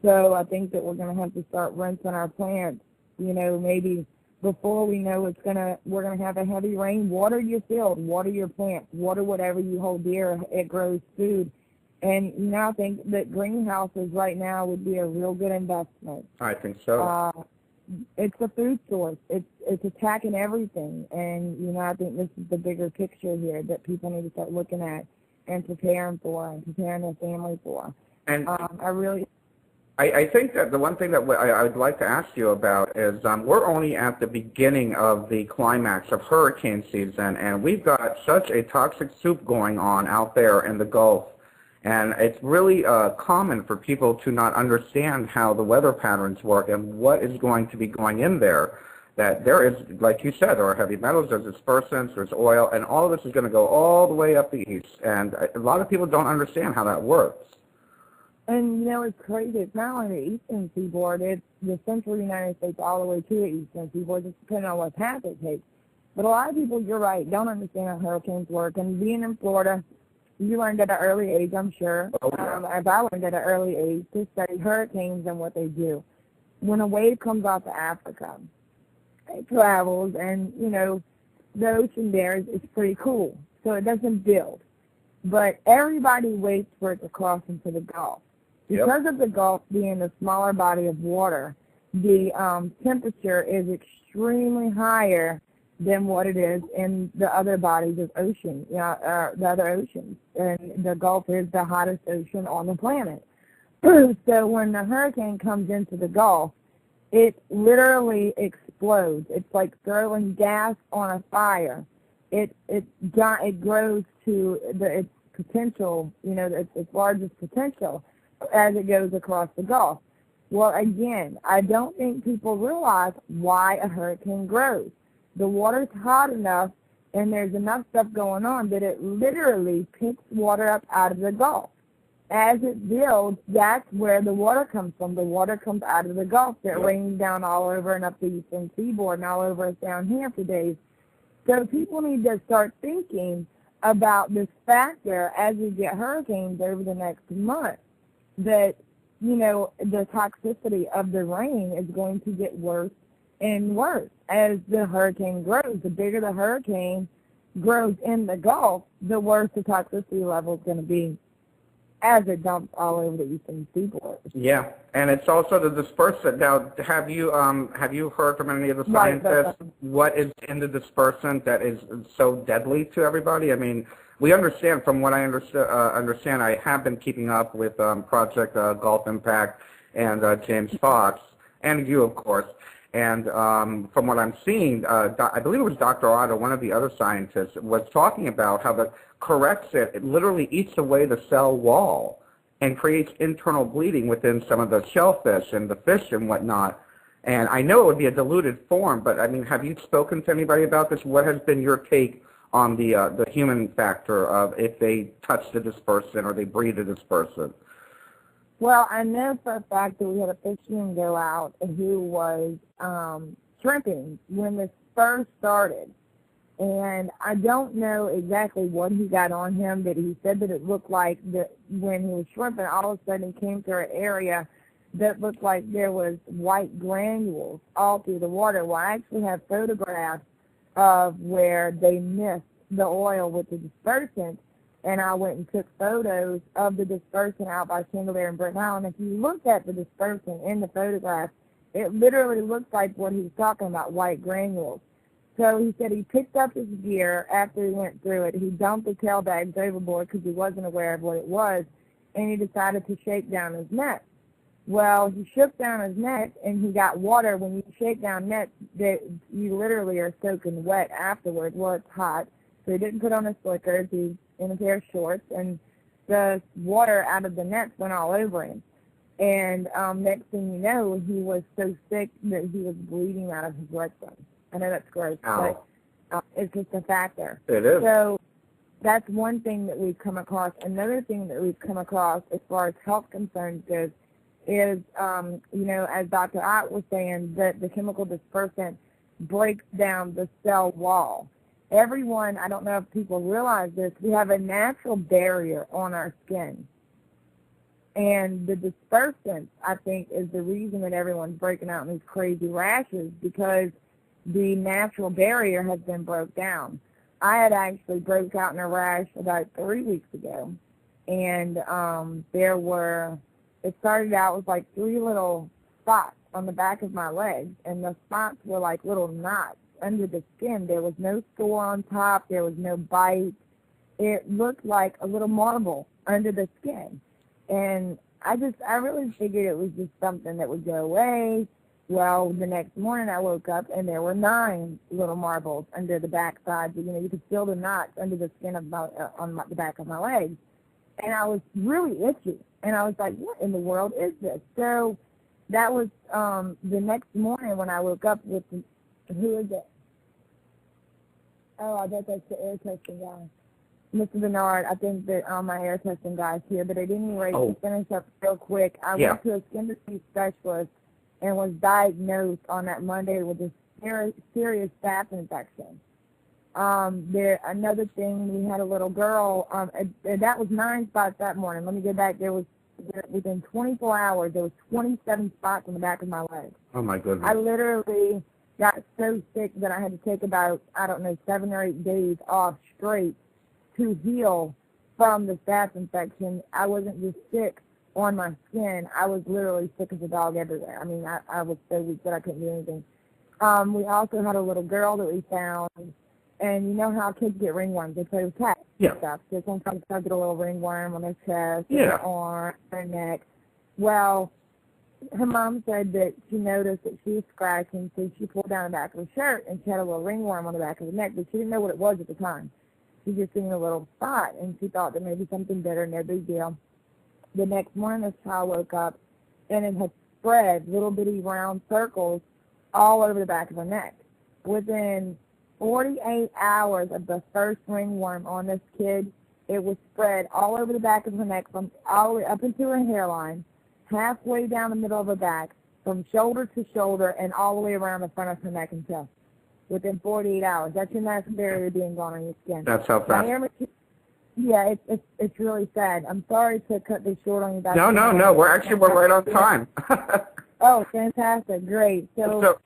So I think that we're going to have to start rinsing our plants, maybe before we know we're going to have a heavy rain. Water your field, water your plants, water whatever you hold dear. It grows food. And, I think that greenhouses right now would be a real good investment. I think so. It's a food source. It's attacking everything. And, I think this is the bigger picture here that people need to start looking at and preparing for, and preparing their family for. And I think that the one thing that I would like to ask you about is we're only at the beginning of the climax of hurricane season, and we've got such a toxic soup going on out there in the Gulf. And it's really common for people to not understand how the weather patterns work and what is going to be going in there. That there is, like you said, there are heavy metals, there's dispersants, there's oil, and all of this is going to go all the way up the east. And a lot of people don't understand how that works. And, it's crazy. It's not only the eastern seaboard, it's the central United States all the way to the eastern seaboard, just depending on what path it takes. But a lot of people, you're right, don't understand how hurricanes work. And being in Florida, you learned at an early age, I'm sure, as I learned at an early age, to study hurricanes and what they do. When a wave comes off of Africa, it travels, and, the ocean there is pretty cool, so it doesn't build. But everybody waits for it to cross into the Gulf. Because of the Gulf being a smaller body of water, the temperature is extremely higher than what it is in the other bodies of ocean, the other oceans. And the Gulf is the hottest ocean on the planet. So when the hurricane comes into the Gulf, it literally explodes. It's like throwing gas on a fire. It grows to its potential, its largest potential as it goes across the Gulf. Well, again, I don't think people realize why a hurricane grows. The water's hot enough, and there's enough stuff going on that it literally picks water up out of the Gulf. As it builds, that's where the water comes from. The water comes out of the Gulf. It rains down all over and up the eastern seaboard and all over us down here for days. So people need to start thinking about this factor as we get hurricanes over the next month, that, the toxicity of the rain is going to get worse and worse as the hurricane grows. The bigger the hurricane, grows in the Gulf, the worse the toxicity level is going to be as it dumps all over the eastern seaboard. Yeah, and it's also the dispersant. Now, have you heard from any of the scientists what is in the dispersant that is so deadly to everybody? I mean, we understand, from what I understand, I have been keeping up with Project Gulf Impact and James Fox, and you, of course. And from what I'm seeing, I believe it was Dr. Otto, one of the other scientists, was talking about how the corrects it. It literally eats away the cell wall and creates internal bleeding within some of the shellfish and the fish and whatnot. And I know it would be a diluted form, but I mean, have you spoken to anybody about this? What has been your take on the human factor of if they touch the dispersant or they breathe the dispersant? Well, I know for a fact that we had a fisherman go out who was shrimping when this first started. And I don't know exactly what he got on him, but he said that it looked like that when he was shrimping, all of a sudden he came to an area that looked like there was white granules all through the water. Well, I actually have photographs of where they missed the oil with the dispersant, and I went and took photos of the dispersant out by Chandelier and Brent Island. If you look at the dispersant in the photograph, it literally looks like what he was talking about, white granules. So he said he picked up his gear after he went through it. He dumped the tail bags overboard because he wasn't aware of what it was, and he decided to shake down his net. Well, he shook down his net, and he got water. When you shake down nets, you literally are soaking wet afterwards. Well, it's hot. So he didn't put on his slickers. He's in a pair of shorts, and the water out of the nets went all over him. And next thing you know, he was so sick that he was bleeding out of his rectum. I know that's gross, but it's just a factor. It is. So that's one thing that we've come across. Another thing that we've come across as far as health concerns goes is, you know, as Dr. Ott was saying, that the chemical dispersant breaks down the cell wall. Everyone, I don't know if people realize this, we have a natural barrier on our skin. And the dispersant, I think, is the reason that everyone's breaking out in these crazy rashes, because the natural barrier has been broke down. I had actually broke out in a rash about 3 weeks ago, and it started out with like 3 little spots on the back of my legs, and the spots were like little knots under the skin. There was no sore on top. There was no bite. It looked like a little marble under the skin. And I really figured it was just something that would go away. Well, the next morning I woke up and there were 9 little marbles under the backside. You know, you could feel the knots under the skin of the back of my legs. And I was really itchy. And I was like, what in the world is this? So that was the next morning when I woke up with who is it? Oh, I bet that's the air testing guy. Mr. Bernard, I think that my air testing guy's here. But at any rate, to finish up real quick, I went to a skin disease specialist and was diagnosed on that Monday with a serious staph infection. Another thing, we had a little girl, that was 9 spots that morning. Let me go back. Within 24 hours, there was 27 spots on the back of my leg. Oh, my goodness. I literally got so sick that I had to take about, 7 or 8 days off straight to heal from the staph infection. I wasn't just sick on my skin. I was literally sick as a dog everywhere. I mean, I was so weak that I couldn't do anything. We also had a little girl that we found, and you know how kids get ringworms. They play with cats and stuff. So sometimes they get a little ringworm on their chest, their arm, their neck. Well, her mom said that she noticed that she was scratching, so she pulled down the back of her shirt, and she had a little ringworm on the back of her neck, but she didn't know what it was at the time. She just seen a little spot, and she thought that maybe something bitter, no big deal. The next morning, this child woke up, and it had spread little bitty round circles all over the back of her neck. Within 48 hours of the first ringworm on this kid, it was spread all over the back of her neck, from all the way up into her hairline, halfway down the middle of her back, from shoulder to shoulder, and all the way around the front of her neck and chest. Within 48 hours. That's your natural barrier being gone on your skin. That's how fast. Yeah, it's really sad. I'm sorry to cut this short on you. No. We're right on time. Oh, fantastic. Great. So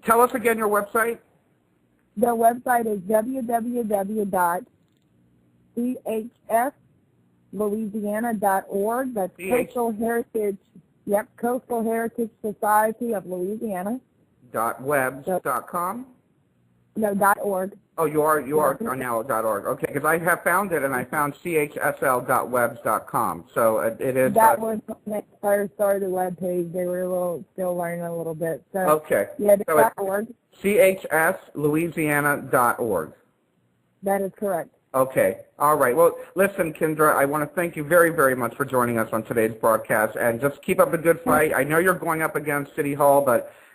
tell us again your website. Their website is www.chslouisiana.org. That's Coastal Heritage, Coastal Heritage Society of Louisiana. .webs.com? No, .org. Oh, you are now .org. Okay, because I have found it, and I found chsl.webs.com. So it is. That was when they first started the web page. They were still learning a little bit. So, okay. Yeah, so .org. chslouisiana.org. That is correct. Okay. All right. Well, listen, Kindra, I want to thank you very, very much for joining us on today's broadcast, and just keep up the good fight. I know you're going up against City Hall,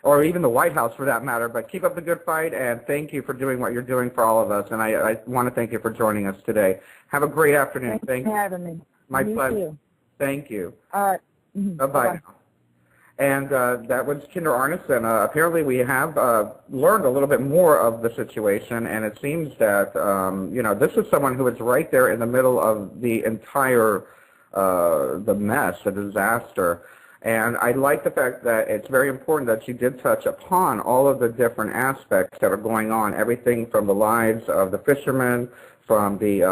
or even the White House for that matter, but keep up the good fight, and thank you for doing what you're doing for all of us, and I want to thank you for joining us today. Have a great afternoon. Thanks for having me. My pleasure. Too. Thank you. All right. Bye-bye. And that was Kindra Arnesen. Apparently we have learned a little bit more of the situation, and it seems that, this is someone who is right there in the middle of the entire, the mess, the disaster. And I like the fact that it's very important that she did touch upon all of the different aspects that are going on, everything from the lives of the fishermen, from the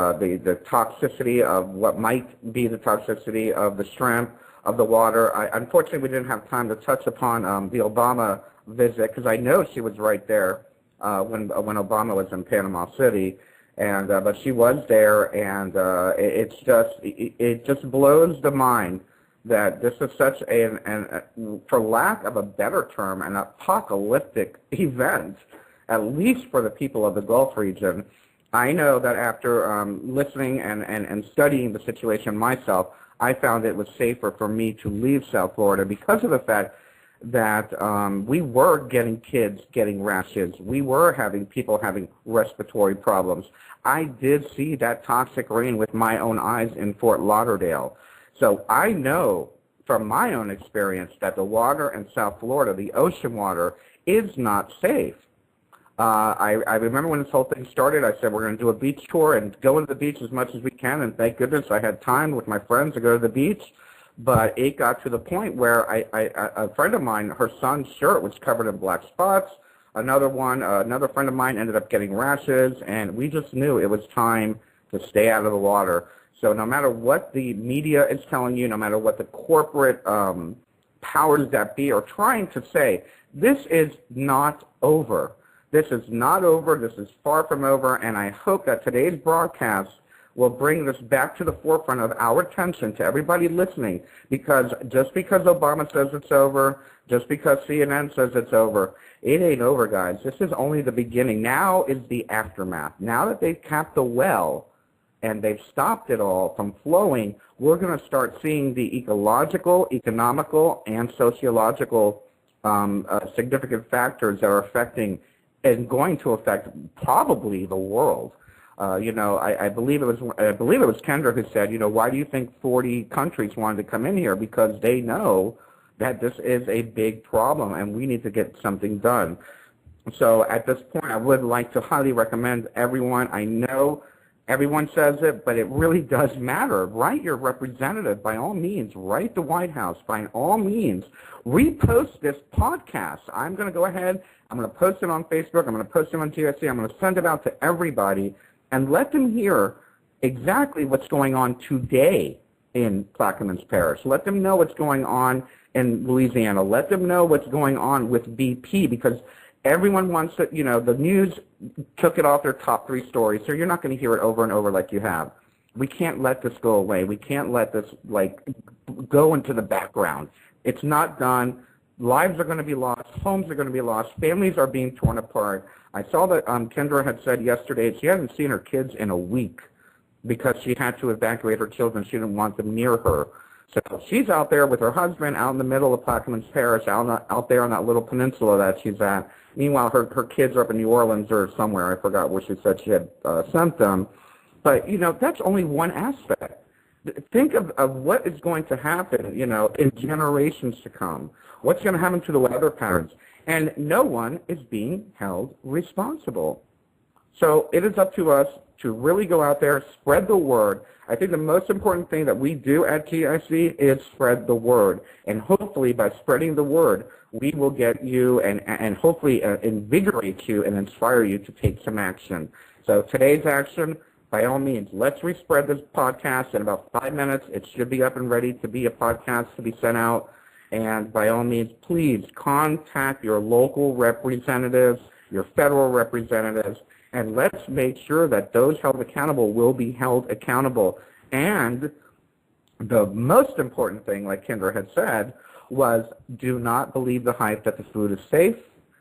toxicity of what might be the toxicity of the shrimp, of the water. Unfortunately, we didn't have time to touch upon the Obama visit, because I know she was right there when Obama was in Panama City, and but she was there, and it just blows the mind that this is such for lack of a better term, an apocalyptic event, at least for the people of the Gulf region. I know that after listening and studying the situation myself, I found it was safer for me to leave South Florida because of the fact that we were getting kids getting rashes. We were having people having respiratory problems. I did see that toxic rain with my own eyes in Fort Lauderdale. So I know from my own experience that the water in South Florida, the ocean water, is not safe. I remember when this whole thing started, I said we're going to do a beach tour and go to the beach as much as we can, and thank goodness I had time with my friends to go to the beach. But it got to the point where a friend of mine, her son's shirt was covered in black spots. Another friend of mine ended up getting rashes, and we just knew it was time to stay out of the water. So no matter what the media is telling you, no matter what the corporate powers that be are trying to say, this is not over. This is not over. This is far from over, and I hope that today's broadcast will bring this back to the forefront of our attention to everybody listening, because just because Obama says it's over, just because CNN says it's over, it ain't over, guys. This is only the beginning. Now is the aftermath. Now that they've capped the well and they've stopped it all from flowing, we're going to start seeing the ecological, economical, and sociological significant factors that are affecting and going to affect probably the world. I believe it was Kindra who said, why do you think 40 countries wanted to come in here? Because they know that this is a big problem and we need to get something done. So at this point, I would like to highly recommend everyone. I know everyone says it, but it really does matter. Write your representative, by all means. Write the White House, by all means. Repost this podcast. I'm going to go ahead. I'm going to post it on Facebook. I'm going to post it on GSC. I'm going to send it out to everybody and let them hear exactly what's going on today in Plaquemines Parish. Let them know what's going on in Louisiana. Let them know what's going on with BP, because everyone wants to, the news took it off their top 3 stories, so you're not going to hear it over and over like you have. We can't let this go away. We can't let this, go into the background. It's not done. Lives are going to be lost. Homes are going to be lost. Families are being torn apart. I saw that Kindra had said yesterday she hasn't seen her kids in a week because she had to evacuate her children. She didn't want them near her. So she's out there with her husband out in the middle of Plaquemines Parish, out there on that little peninsula that she's at. Meanwhile, her kids are up in New Orleans or somewhere. I forgot where she said she had sent them. But, that's only one aspect. Think of what is going to happen, in generations to come. What's going to happen to the weather patterns? And no one is being held responsible. So it is up to us to really go out there, spread the word. I think the most important thing that we do at GIC is spread the word. And hopefully by spreading the word, we will get you and hopefully invigorate you and inspire you to take some action. So today's action, by all means, let's respread this podcast in about 5 minutes. It should be up and ready to be a podcast to be sent out. And by all means, please contact your local representatives, your federal representatives, and let's make sure that those held accountable will be held accountable. And the most important thing, like Kindra had said, was do not believe the hype that the food is safe.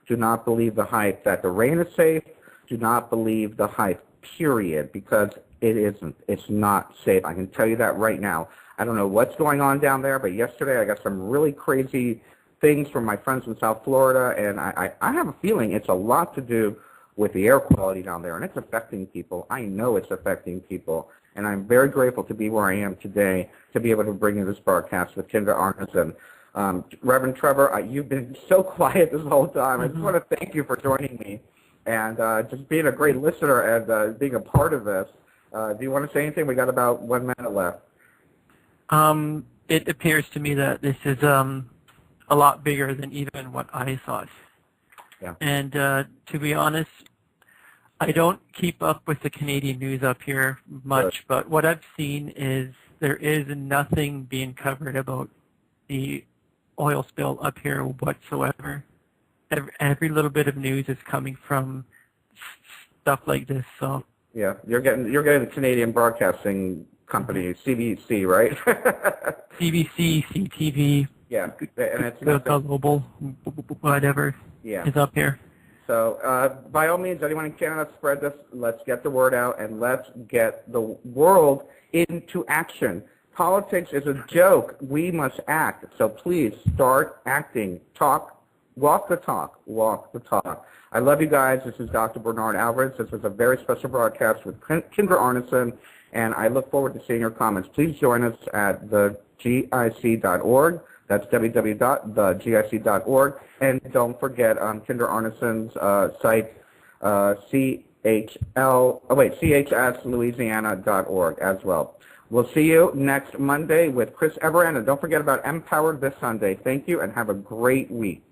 Do not believe the hype that the rain is safe. Do not believe the hype, period, because it isn't. It's not safe. I can tell you that right now. I don't know what's going on down there, but yesterday I got some really crazy things from my friends in South Florida, and I have a feeling it's a lot to do with the air quality down there, and it's affecting people. I know it's affecting people, and I'm very grateful to be where I am today to be able to bring you this broadcast with Kindra Arnesen. Reverend Trevor, you've been so quiet this whole time. I just want to thank you for joining me and just being a great listener and being a part of this. Do you want to say anything? We got about 1 minute left. It appears to me that this is a lot bigger than even what I thought. Yeah. And to be honest, I don't keep up with the Canadian news up here much, but what I've seen is there is nothing being covered about the oil spill up here whatsoever. Every little bit of news is coming from stuff like this. So yeah, you're getting the Canadian Broadcasting Company, CBC, right? CBC, CTV. Yeah, and it's global, whatever is up here. So by all means, anyone in Canada, spread this. Let's get the word out, and let's get the world into action. Politics is a joke. We must act. So please start acting. Walk the talk. Walk the talk. I love you guys. This is Dr. Bernard Alvarez. This was a very special broadcast with Kindra Arnesen, and I look forward to seeing your comments. Please join us at thegic.org. That's www.thegic.org. And don't forget Kindra Arnesen's site, chslouisiana.org as well. We'll see you next Monday with Chris Everett. And don't forget about Empowered this Sunday. Thank you, and have a great week.